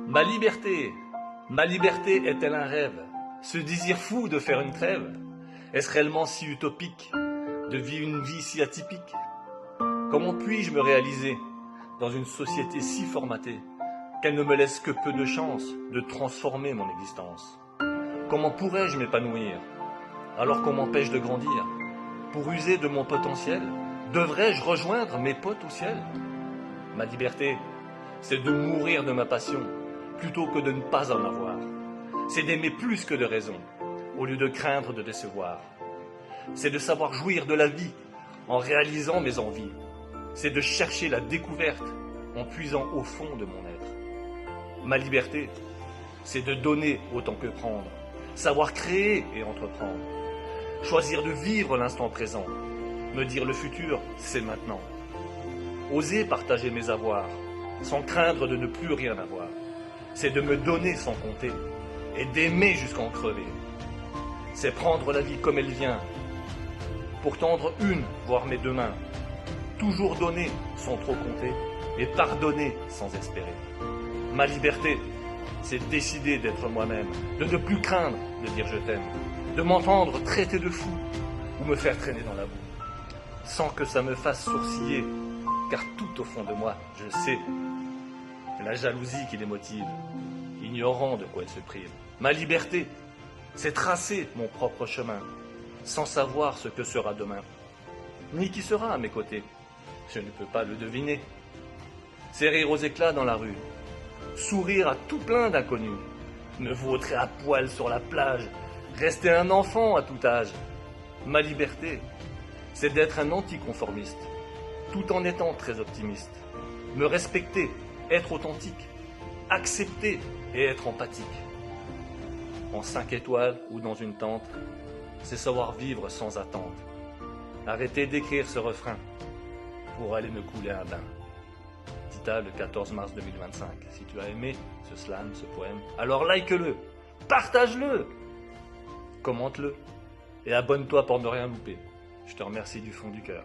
Ma liberté est-elle un rêve? Ce désir fou de faire une trêve? Est-ce réellement si utopique de vivre une vie si atypique? Comment puis-je me réaliser dans une société si formatée qu'elle ne me laisse que peu de chance de transformer mon existence? Comment pourrais-je m'épanouir alors qu'on m'empêche de grandir? Pour user de mon potentiel, devrais-je rejoindre mes potes au ciel? Ma liberté, c'est de mourir de ma passion plutôt que de ne pas en avoir. C'est d'aimer plus que de raison, au lieu de craindre de décevoir. C'est de savoir jouir de la vie en réalisant mes envies. C'est de chercher la découverte en puisant au fond de mon être. Ma liberté, c'est de donner autant que prendre, savoir créer et entreprendre, choisir de vivre l'instant présent, me dire le futur, c'est maintenant. Oser partager mes avoirs, sans craindre de ne plus rien avoir. C'est de me donner sans compter, et d'aimer jusqu'en crever. C'est prendre la vie comme elle vient, pour tendre une, voire mes deux mains. Toujours donner sans trop compter, et pardonner sans espérer. Ma liberté, c'est décider d'être moi-même, de ne plus craindre de dire je t'aime, de m'entendre traiter de fou, ou me faire traîner dans la boue, sans que ça me fasse sourciller, car tout au fond de moi, je sais la jalousie qui les motive, ignorant de quoi ils se privent. Ma liberté, c'est tracer mon propre chemin, sans savoir ce que sera demain, ni qui sera à mes côtés. Je ne peux pas le deviner. C'est rire aux éclats dans la rue, sourire à tout plein d'inconnus, me vautrer à poil sur la plage, rester un enfant à tout âge. Ma liberté, c'est d'être un anticonformiste, tout en étant très optimiste, me respecter, être authentique, accepter et être empathique. En 5 étoiles ou dans une tente, c'est savoir vivre sans attente. Arrêtez d'écrire ce refrain pour aller me couler un bain. Tita, le 14 mars 2025. Si tu as aimé ce slam, ce poème, alors like-le, partage-le, commente-le et abonne-toi pour ne rien louper. Je te remercie du fond du cœur.